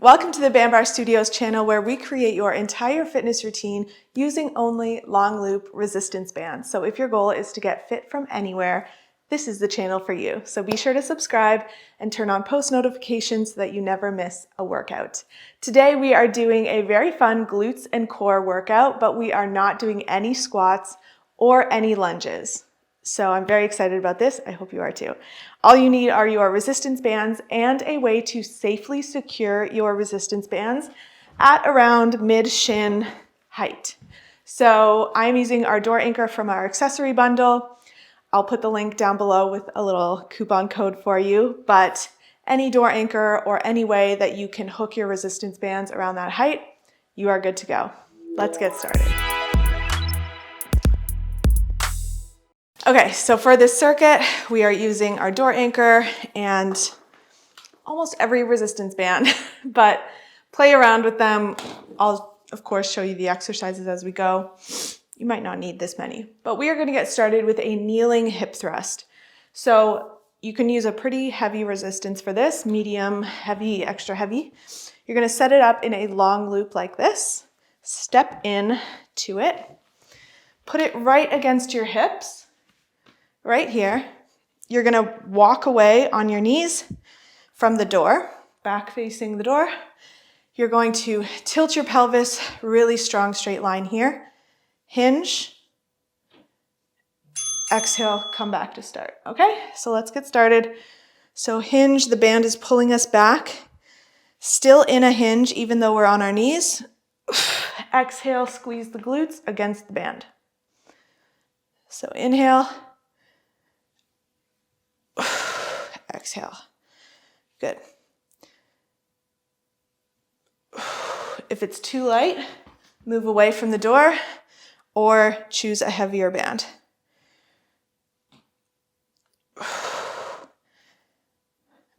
Welcome to the Band Bar Studios channel, where we create your entire fitness routine using only long loop resistance bands. So if your goal is to get fit from anywhere, this is the channel for you. So be sure to subscribe and turn on post notifications so that you never miss a workout. Today we are doing a very fun glutes and core workout, but we are not doing any squats or any lunges. So I'm very excited about this. I hope you are too. All you need are your resistance bands and a way to safely secure your resistance bands at around mid-shin height. So I'm using our door anchor from our accessory bundle. I'll put the link down below with a little coupon code for you, but any door anchor or any way that you can hook your resistance bands around that height, you are good to go. Let's get started. Okay, so for this circuit, we are using our door anchor and almost every resistance band, but play around with them. I'll, of course, show you the exercises as we go. You might not need this many, but we are going to get started with a kneeling hip thrust. So you can use a pretty heavy resistance for this, medium, heavy, extra heavy. You're going to set it up in a long loop like this, step in to it, put it right against your hips. Right here, you're gonna walk away on your knees from the door, back facing the door. You're going to tilt your pelvis, really strong straight line here. Hinge, exhale, come back to start. Okay, so let's get started. So hinge, the band is pulling us back. Still in a hinge, even though we're on our knees. Exhale, squeeze the glutes against the band. So inhale. Exhale. Good. If it's too light, move away from the door or choose a heavier band.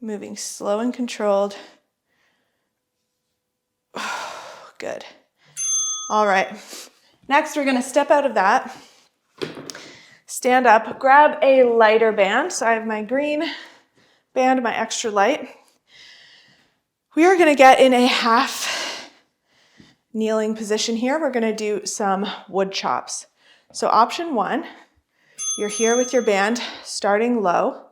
Moving slow and controlled. Good. All right. Next, we're going to step out of that. Stand up, grab a lighter band. So I have my green band, my extra light. We are going to get in a half kneeling position here. We're going to do some wood chops. So option one, you're here with your band starting low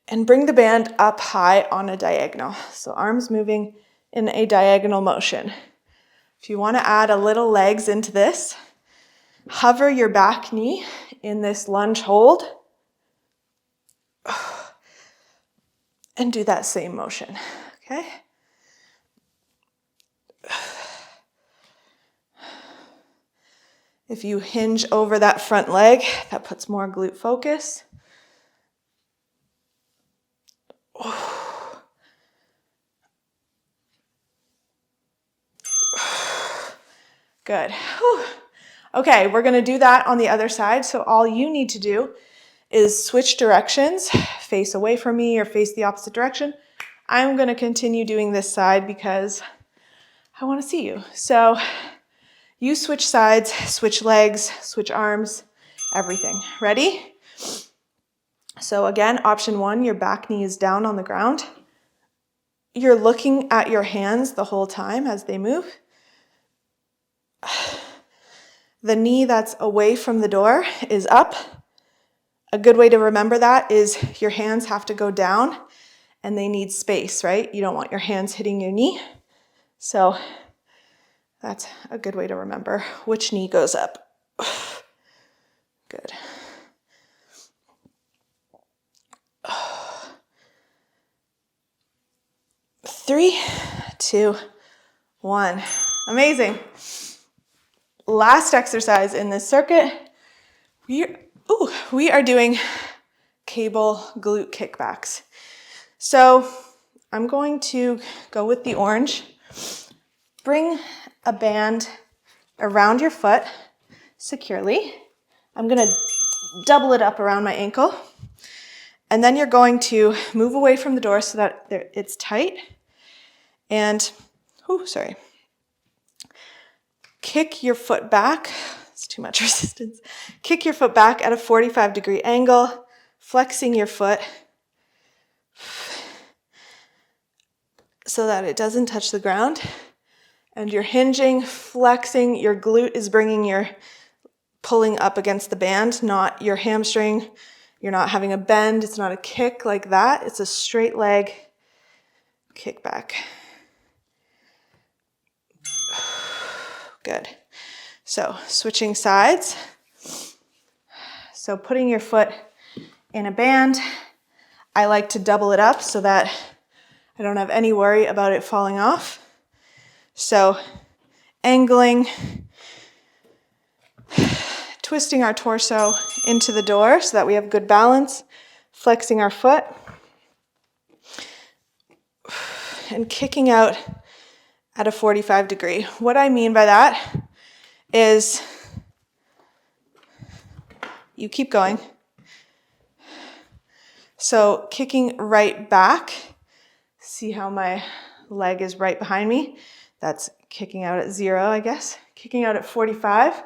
and bring the band up high on a diagonal. So arms moving in a diagonal motion. If you want to add a little legs into this, hover your back knee in this lunge hold and do that same motion, okay? If you hinge over that front leg, that puts more glute focus. Good. Okay, we're gonna do that on the other side. So all you need to do is switch directions, face away from me or face the opposite direction. I'm gonna continue doing this side because I wanna see you. So you switch sides, switch legs, switch arms, everything. Ready? So again, option one, your back knee is down on the ground. You're looking at your hands the whole time as they move. The knee that's away from the door is up. A good way to remember that is your hands have to go down and they need space, right? You don't want your hands hitting your knee. So that's a good way to remember which knee goes up. Good. Three, two, one. Amazing. Last exercise in this circuit, we are doing cable glute kickbacks. So I'm going to go with the orange. Bring a band around your foot securely. I'm going to double it up around my ankle. And then you're going to move away from the door so that it's tight. And, kick your foot back. It's too much resistance. Kick your foot back at a 45-degree angle, flexing your foot. so that it doesn't touch the ground. And you're hinging, flexing, your glute is bringing your pulling up against the band, not your hamstring. You're not having a bend, it's not a kick like that. It's a straight leg kick back. Good. So switching sides. So putting your foot in a band. I like to double it up so that I don't have any worry about it falling off. So angling, twisting our torso into the door so that we have good balance, flexing our foot, and kicking out at a 45 degree. What I mean by that is you keep going. So kicking right back. See how my leg is right behind me? That's kicking out at 0, I guess. Kicking out at 45.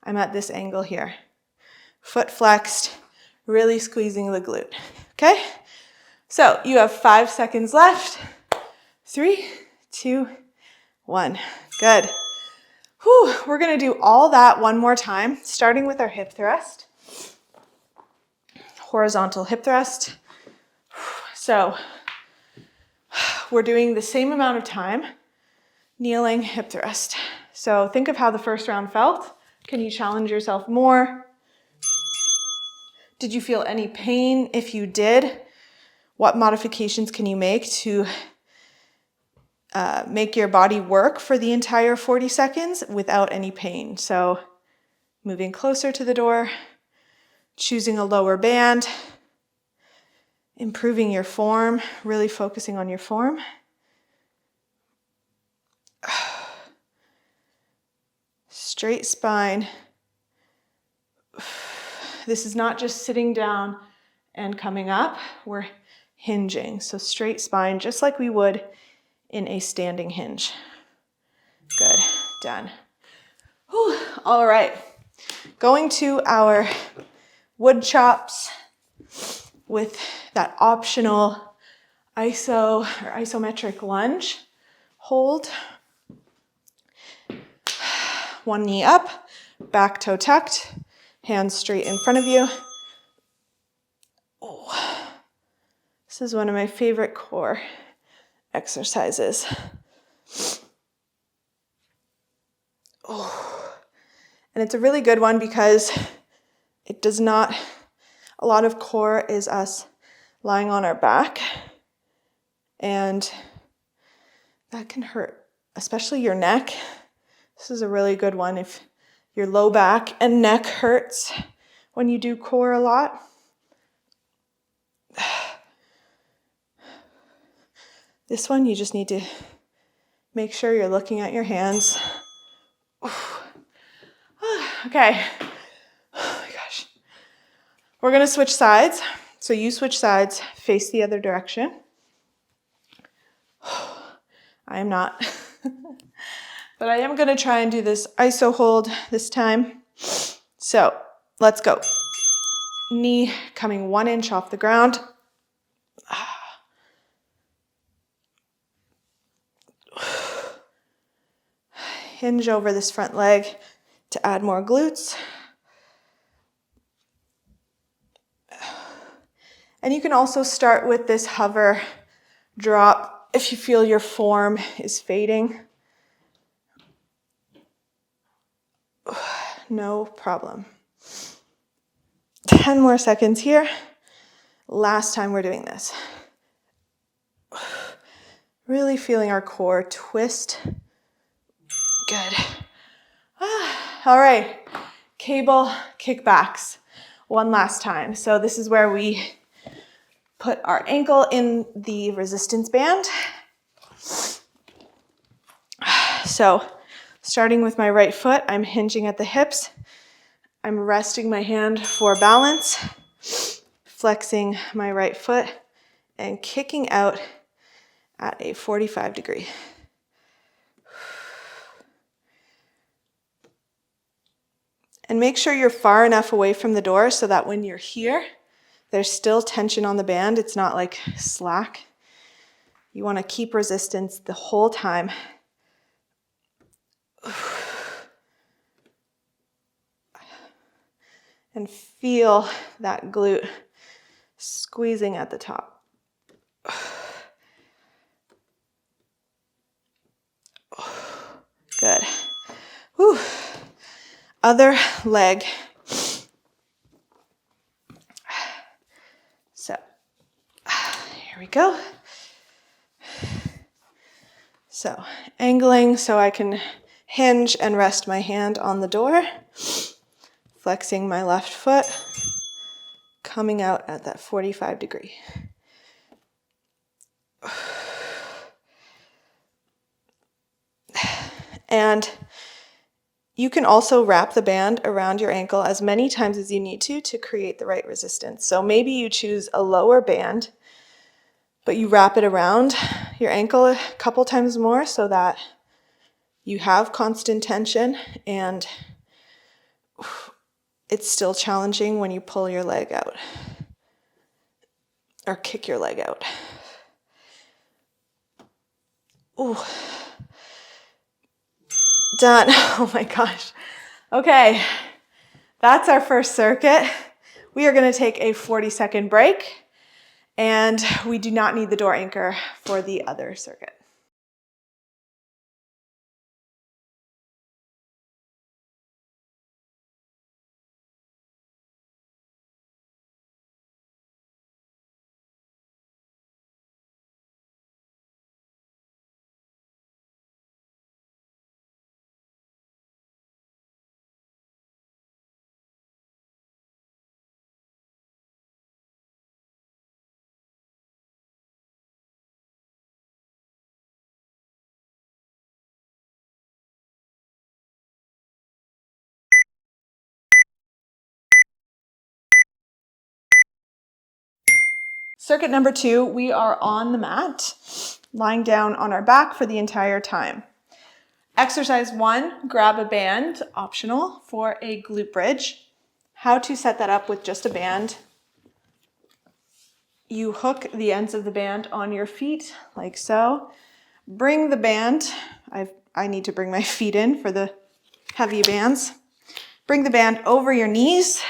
I'm at this angle here. Foot flexed, really squeezing the glute. Okay? So you have 5 seconds left. 3, 2, 1. Good. Whew. We're going to do all that one more time, starting with our hip thrust. Horizontal hip thrust. So we're doing the same amount of time, kneeling hip thrust. So think of how the first round felt. Can you challenge yourself more? Did you feel any pain? If you did, what modifications can you make to make your body work for the entire 40 seconds without any pain? So moving closer to the door, choosing a lower band, improving your form, really focusing on your form. Straight spine. This is not just sitting down and coming up. We're hinging. So straight spine, just like we would in a standing hinge. Good. Done. Whew. All right. Going to our wood chops with that optional isometric lunge hold. One knee up, back toe tucked, hands straight in front of you. Oh, this is one of my favorite core exercises. Oh, and it's a really good one because it does not, a lot of core is us lying on our back, and that can hurt, especially your neck. This is a really good one if your low back and neck hurts when you do core a lot. This one, you just need to make sure you're looking at your hands. Okay. Oh my gosh. We're going to switch sides. So you switch sides, face the other direction. I am not. But I am going to try and do this iso hold this time. So let's go. Knee coming 1 inch off the ground. Hinge over this front leg to add more glutes. And you can also start with this hover drop if you feel your form is fading. No problem. 10 more seconds here. Last time we're doing this. Really feeling our core twist. Good. All right. Cable kickbacks. One last time. So this is where we put our ankle in the resistance band. So starting with my right foot, I'm hinging at the hips. I'm resting my hand for balance, flexing my right foot, and kicking out at a 45 degree. And make sure you're far enough away from the door so that when you're here, there's still tension on the band. It's not like slack. You want to keep resistance the whole time. And feel that glute squeezing at the top. Good. Whew. Other leg. So, here we go. So, angling so I can hinge and rest my hand on the door. Flexing my left foot. Coming out at that 45 degree. And you can also wrap the band around your ankle as many times as you need to create the right resistance. So maybe you choose a lower band, but you wrap it around your ankle a couple times more so that you have constant tension and it's still challenging when you pull your leg out or kick your leg out. Ooh. Done. Oh my gosh. Okay, that's our first circuit. We are going to take a 40-second break, and we do not need the door anchor for the other circuit. Circuit number 2, we are on the mat, lying down on our back for the entire time. Exercise 1, grab a band, optional, for a glute bridge. How to set that up with just a band. You hook the ends of the band on your feet, like so. Bring the band, I need to bring my feet in for the heavy bands. Bring the band over your knees.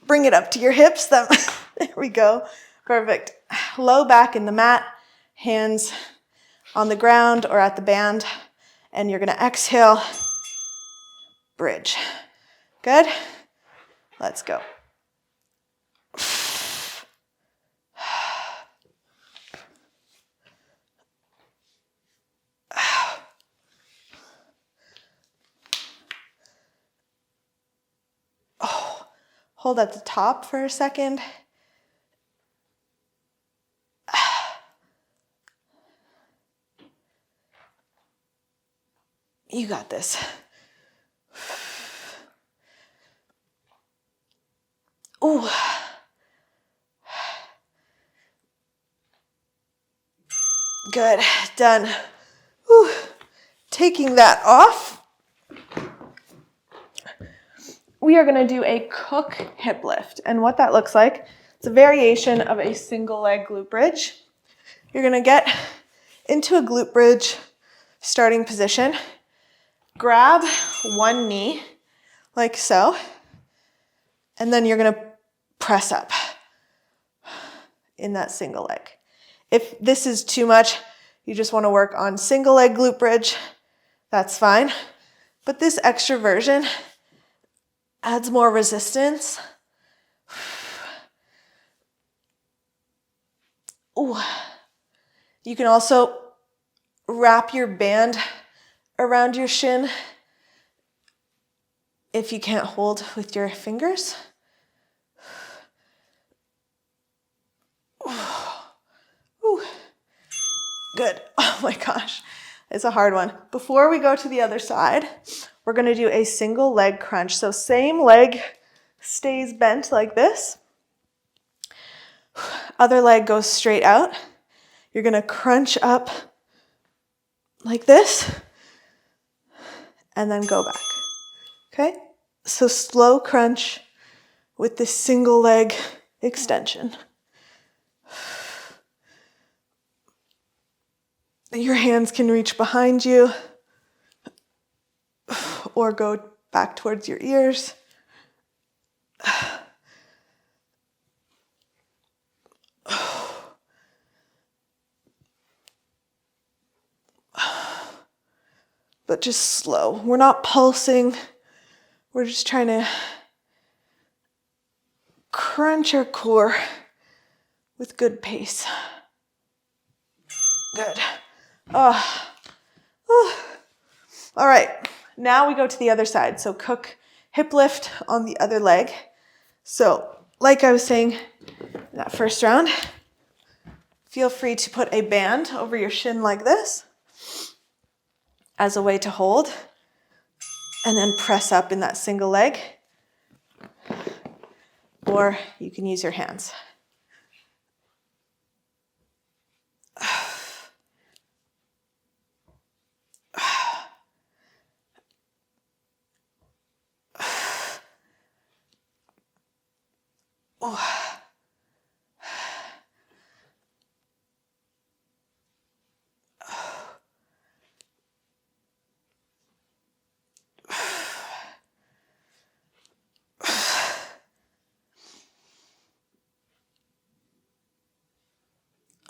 Bring it up to your hips. There we go. Perfect. Low back in the mat, hands on the ground or at the band, and you're going to exhale, bridge. Good? Let's go. Hold at the top for a second. You got this. Ooh. Good, done. Ooh. Taking that off. We are gonna do a cook hip lift. And what that looks like, it's a variation of a single leg glute bridge. You're gonna get into a glute bridge starting position. Grab one knee, like so. And then you're gonna press up in that single leg. If this is too much, you just wanna work on single leg glute bridge, that's fine. But this extra version adds more resistance. Ooh. You can also wrap your band around your shin if you can't hold with your fingers. Ooh. Good. Oh my gosh, it's a hard one. Before we go to the other side, we're gonna do a single leg crunch. So same leg stays bent like this. Other leg goes straight out. You're gonna crunch up like this and then go back, okay? So slow crunch with this single leg extension. Your hands can reach behind you or go back towards your ears. But just slow. We're not pulsing. We're just trying to crunch our core with good pace. Good. All right, now we go to the other side. So cook hip lift on the other leg. So like I was saying in that first round, feel free to put a band over your shin like this as a way to hold, and then press up in that single leg, or you can use your hands.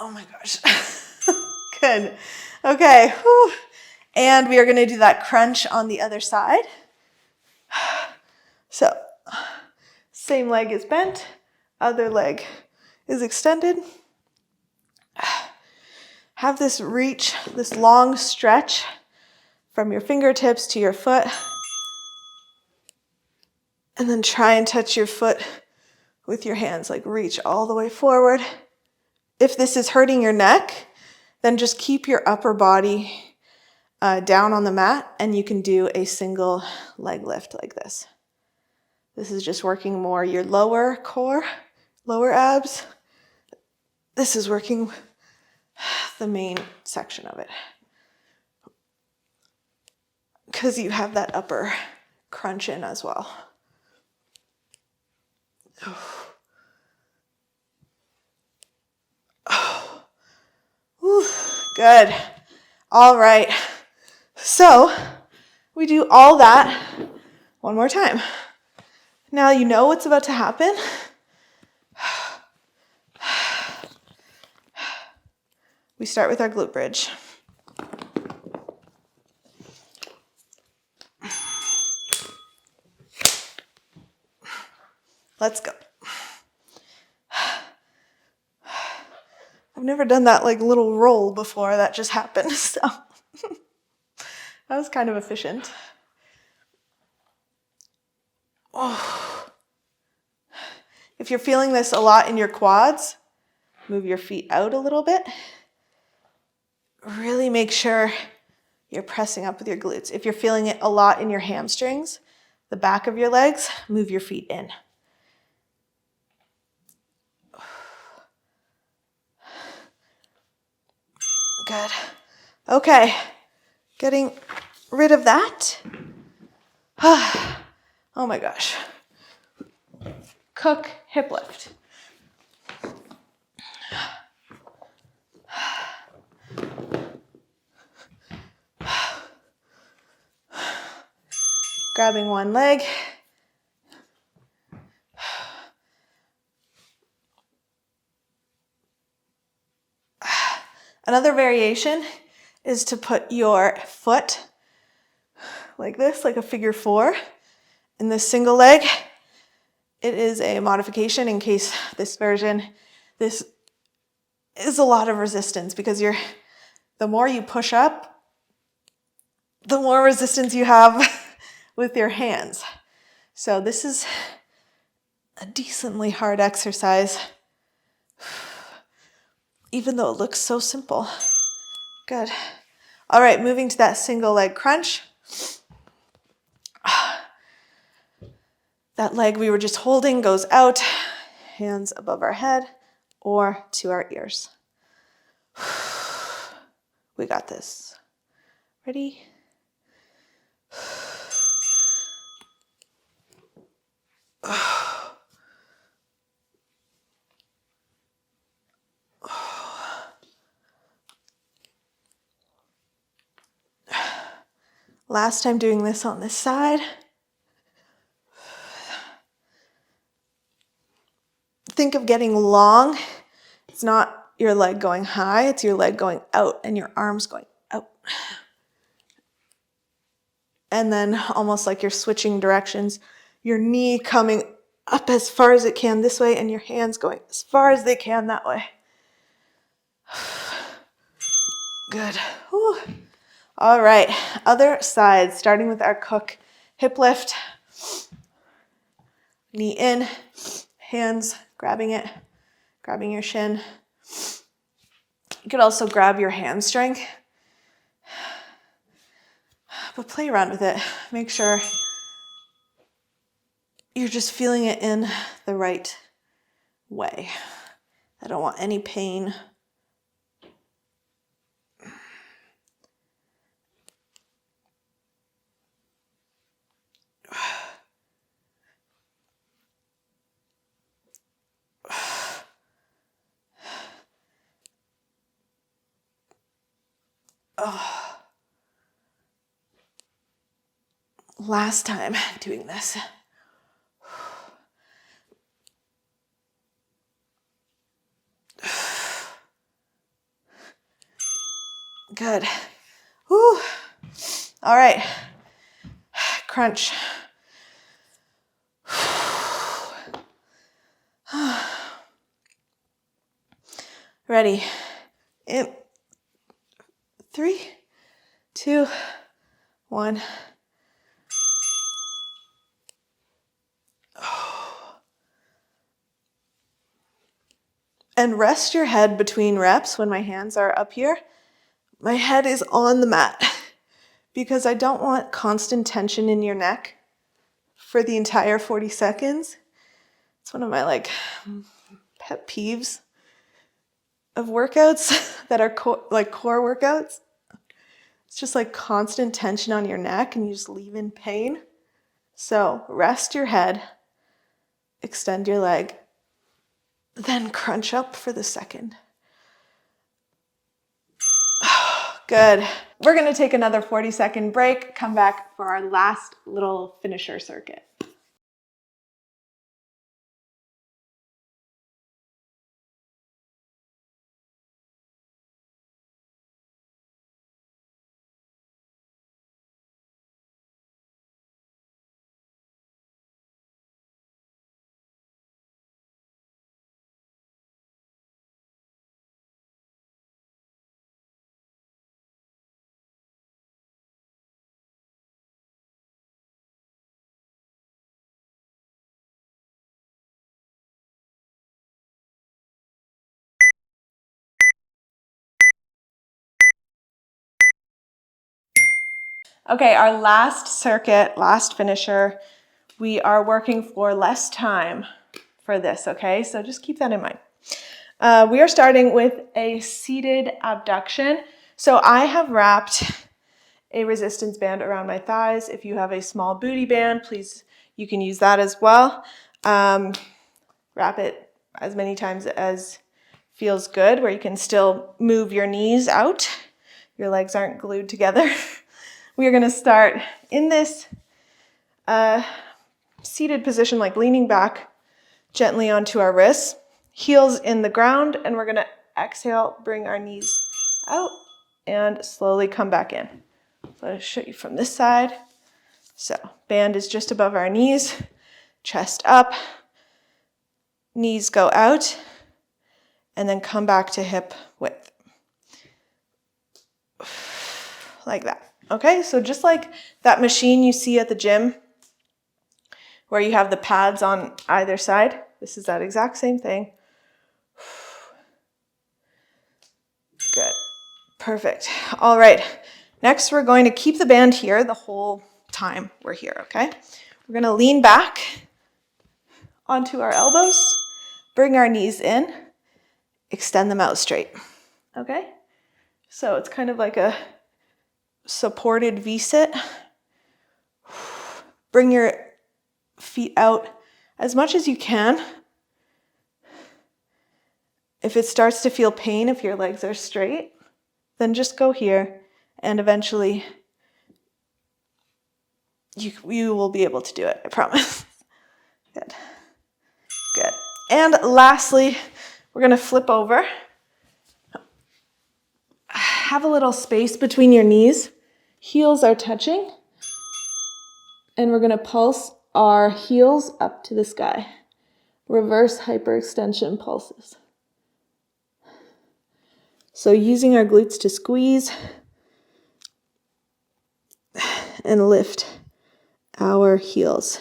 Oh my gosh. Good. Okay. Whew. And we are going to do that crunch on the other side. So, same leg is bent, other leg is extended. Have this reach, this long stretch from your fingertips to your foot. And then try and touch your foot with your hands, like reach all the way forward. If this is hurting your neck, then just keep your upper body down on the mat, and you can do a single leg lift like this. This is just working more your lower core, lower abs. This is working the main section of it, because you have that upper crunch in as well. Good. All right. So we do all that one more time. Now you know what's about to happen. We start with our glute bridge. Let's go. I've never done that like little roll before. That just happened. So that was kind of efficient. Oh. If you're feeling this a lot in your quads, move your feet out a little bit. Really make sure you're pressing up with your glutes. If you're feeling it a lot in your hamstrings, the back of your legs, move your feet in. Good. Okay, getting rid of that. Oh my gosh. Cook hip lift. Grabbing one leg. Another variation is to put your foot like this, like a figure four, in this single leg. It is a modification in case this is a lot of resistance, because the more you push up, the more resistance you have with your hands. So this is a decently hard exercise, even though it looks so simple. Good. All right, moving to that single leg crunch. That leg we were just holding goes out, hands above our head or to our ears. We got this. Ready? Last time doing this on this side. Think of getting long. It's not your leg going high, it's your leg going out and your arms going out. And then almost like you're switching directions, your knee coming up as far as it can this way and your hands going as far as they can that way. Good. Whew. All right, other side, starting with our cook hip lift. Knee in, hands grabbing it, grabbing your shin. You could also grab your hamstring, but play around with it. Make sure you're just feeling it in the right way. I don't want any pain. Oh. Last time doing this. Good. Whew. All right. Crunch. Ready. In 3, 2, 1. And rest your head between reps when my hands are up here. My head is on the mat because I don't want constant tension in your neck for the entire 40 seconds. It's one of my pet peeves of workouts that are core workouts. It's just like constant tension on your neck and you just leave in pain. So rest your head, extend your leg, then crunch up for the second. Good. We're going to take another 40-second break, come back for our last little finisher circuit. Okay, our last circuit, last finisher, we are working for less time for this, okay? So just keep that in mind. We are starting with a seated abduction. So I have wrapped a resistance band around my thighs. If you have a small booty band, please, you can use that as well. Wrap it as many times as feels good, where you can still move your knees out. Your legs aren't glued together. We are gonna start in this seated position, like leaning back gently onto our wrists, heels in the ground, and we're gonna exhale, bring our knees out, and slowly come back in. So I'll show you from this side. So band is just above our knees, chest up, knees go out, and then come back to hip width. Like that. Okay, so just like that machine you see at the gym where you have the pads on either side, this is that exact same thing. Good. Perfect. All right. Next, we're going to keep the band here the whole time we're here, okay? We're going to lean back onto our elbows, bring our knees in, extend them out straight, okay? So it's kind of like a supported V-sit. Bring your feet out as much as you can. If it starts to feel pain, if your legs are straight, then just go here and eventually you will be able to do it, I promise. Good. Good. And lastly, we're going to flip over. Have a little space between your knees. Heels are touching. And we're going to pulse our heels up to the sky. Reverse hyperextension pulses. So using our glutes to squeeze and lift our heels.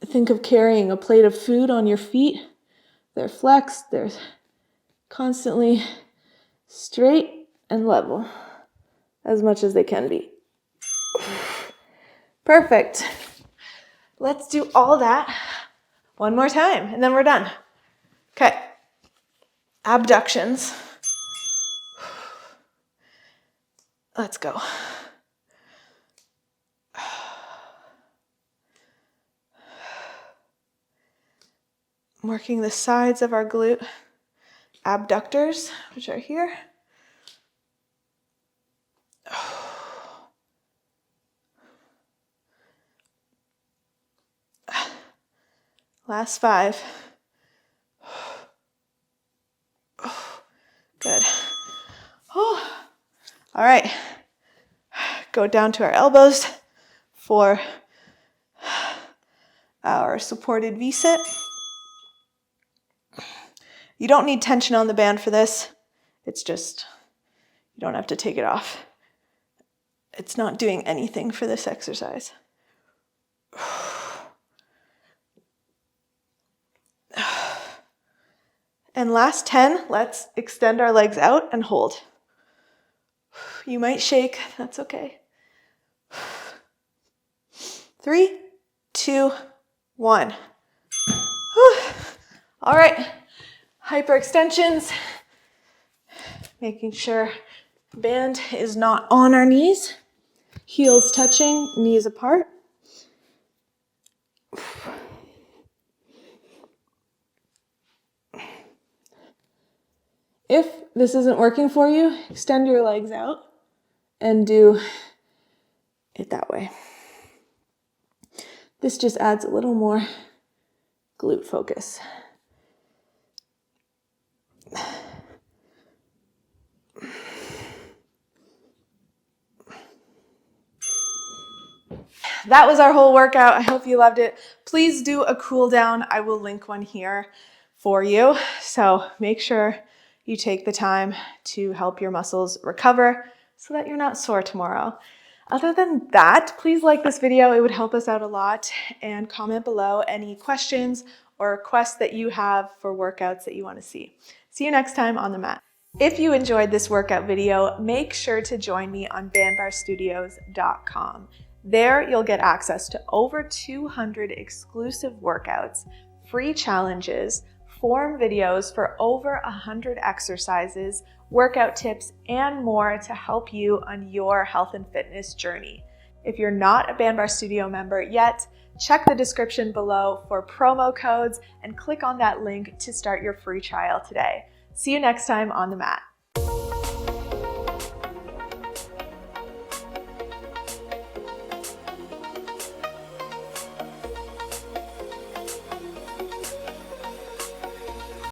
Think of carrying a plate of food on your feet. They're flexed, they're constantly straight and level as much as they can be. Perfect. Let's do all that one more time and then we're done. Okay. Abductions. Let's go. Working the sides of our glute abductors, which are here. Last 5. Good. Oh. All right. Go down to our elbows for our supported V-sit. You don't need tension on the band for this. It's just, you don't have to take it off. It's not doing anything for this exercise. And last 10, let's extend our legs out and hold. You might shake, that's okay. 3, 2, 1. All right, hyperextensions. Making sure the band is not on our knees. Heels touching, knees apart. If this isn't working for you, extend your legs out and do it that way. This just adds a little more glute focus. That was our whole workout. I hope you loved it. Please do a cool down. I will link one here for you. So make sure you take the time to help your muscles recover so that you're not sore tomorrow. Other than that, please like this video. It would help us out a lot, and comment below any questions or requests that you have for workouts that you want to see. See you next time on the mat. If you enjoyed this workout video, make sure to join me on bandbarstudios.com. There you'll get access to over 200 exclusive workouts, free challenges, form videos for over 100 exercises, workout tips, and more to help you on your health and fitness journey. If you're not a Bandbar Studio member yet, check the description below for promo codes and click on that link to start your free trial today. See you next time on the mat.